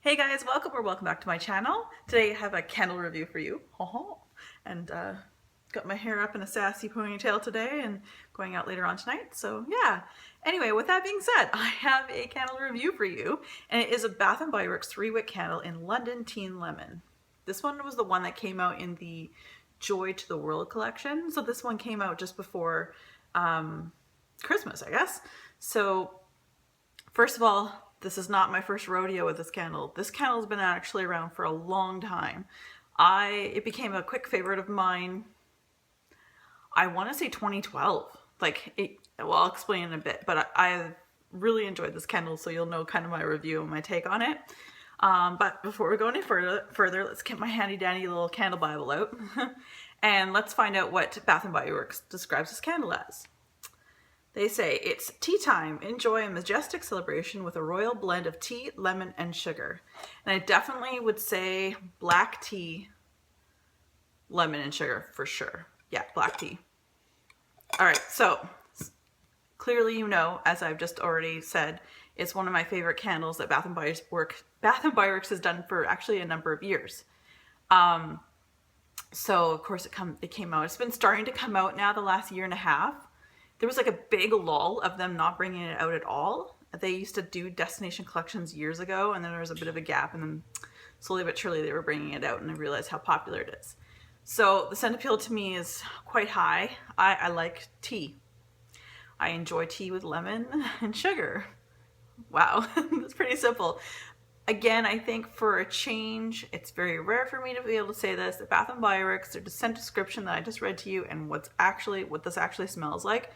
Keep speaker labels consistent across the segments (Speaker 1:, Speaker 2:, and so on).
Speaker 1: Hey guys, welcome back to my channel. Today I have a candle review for you. And got my hair up in a sassy ponytail today and going out later on tonight. So yeah. Anyway, with that being said, I have a candle review for you, and it is a Bath & Body Works 3-wick candle in London Teen Lemon. This one was the one that came out in the Joy to the World collection. So this one came out just before Christmas, I guess. So first of all, this is not my first rodeo with this candle. This candle's been actually around for a long time. It became a quick favorite of mine, I want to say 2012. Well, I'll explain in a bit, but I really enjoyed this candle, so you'll know kind of my review and my take on it. But before we go any further, let's get my handy dandy little candle Bible out and let's find out what Bath & Body Works describes this candle as. They say, it's tea time. Enjoy a majestic celebration with a royal blend of tea, lemon, and sugar. And I definitely would say black tea, lemon, and sugar for sure. Yeah, black tea. All right, so clearly you know, as I've just already said, it's one of my favorite candles that Bath & Body Works has done for actually a number of years. So of course it came out. It's been starting to come out now the last year and a half. There was like a big lull of them not bringing it out at all. They used to do destination collections years ago, and then there was a bit of a gap, and then slowly but surely they were bringing it out, and I realized how popular it is. So the scent appeal to me is quite high. I like tea. I enjoy tea with lemon and sugar. Wow, that's pretty simple. Again, I think for a change, it's very rare for me to be able to say this. The Bath & Body Works, their scent description that I just read to you, and what this actually smells like,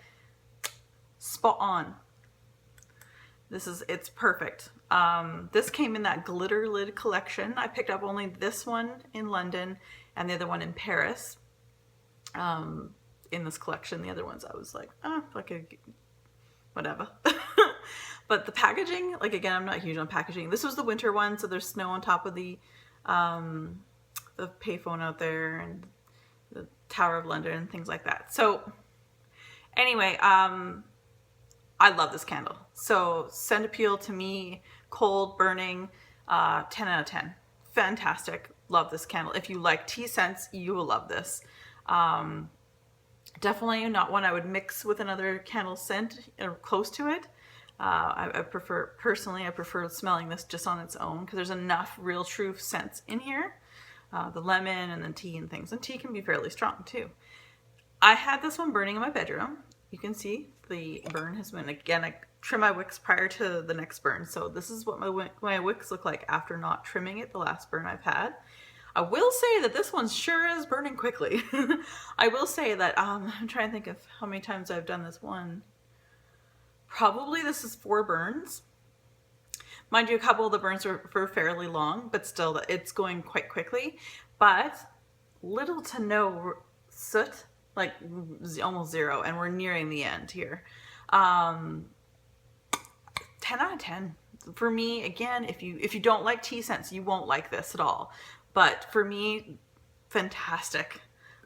Speaker 1: spot on. It's perfect. This came in that glitter lid collection. I picked up only this one in London and the other one in Paris. In this collection, the other ones I was like, whatever. But the packaging, like, again, I'm not huge on packaging. This was the winter one, so there's snow on top of the payphone out there and the Tower of London and things like that. So anyway, I love this candle. So scent appeal to me, cold, burning, 10 out of 10. Fantastic. Love this candle. If you like tea scents, you will love this. Definitely not one I would mix with another candle scent or close to it. Personally, I prefer smelling this just on its own because there's enough real true scents in here. The lemon and the tea and things. And tea can be fairly strong too. I had this one burning in my bedroom. You can see the burn has been, again, I trim my wicks prior to the next burn. So this is what my wicks look like after not trimming it, the last burn I've had. I will say that this one sure is burning quickly. I will say that, I'm trying to think of how many times I've done this one. Probably this is 4 burns. Mind you, a couple of the burns were fairly long, but still it's going quite quickly. But little to no soot, like almost 0, and we're nearing the end here. 10 out of 10. For me, again, if you don't like tea scents, you won't like this at all. But for me, fantastic.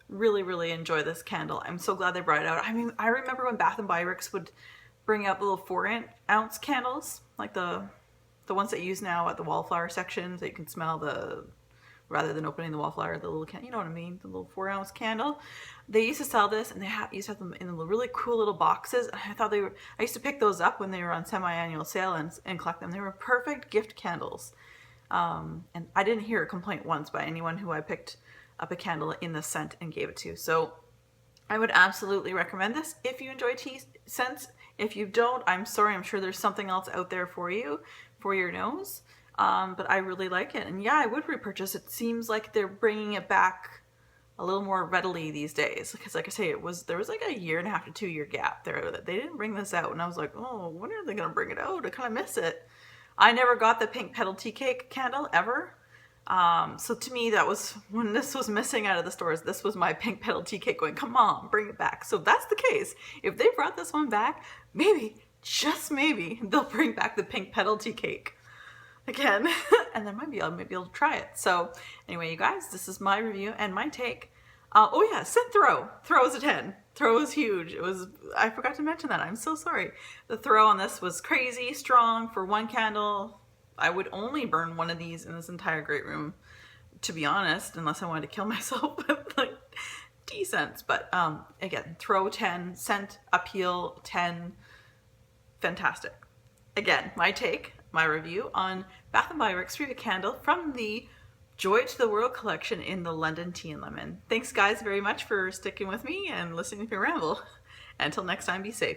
Speaker 1: Really, really enjoy this candle. I'm so glad they brought it out. I mean, I remember when Bath & Body Works would bring out the little 4-ounce candles, like the ones that you use now at the wallflower section, so you can smell rather than opening the wallflower, the little you know what I mean, the little 4-ounce candle. They used to sell this, and they used to have them in the really cool little boxes. I used to pick those up when they were on semi-annual sale and collect them. They were perfect gift candles. And I didn't hear a complaint once by anyone who I picked up a candle in this scent and gave it to. So I would absolutely recommend this if you enjoy tea scents. If you don't, I'm sorry, I'm sure there's something else out there for you, for your nose. But I really like it. And yeah, I would repurchase. It seems like they're bringing it back a little more readily these days. Because like I say, there was like a 1.5 to 2 year gap there that they didn't bring this out. And I was like, oh, when are they going to bring it out? I kind of miss it. I never got the pink petal tea cake candle ever. So to me, that was when this was missing out of the stores. This was my pink petal tea cake going, come on, bring it back. So if that's the case, if they brought this one back, maybe, just maybe, they'll bring back the pink petal tea cake again. And then I'll maybe be able to try it. So anyway, you guys, this is my review and my take. Oh yeah, scent throw. Throw is a 10. Throw is huge. I forgot to mention that. I'm so sorry. The throw on this was crazy strong for one candle. I would only burn one of these in this entire great room, to be honest, unless I wanted to kill myself with like tea scents. But again, throw 10, scent, appeal 10, fantastic. Again, my review on Bath & Body Works Spirit Candle from the Joy to the World collection in the London Tea and Lemon. Thanks guys very much for sticking with me and listening to me ramble. Until next time, be safe.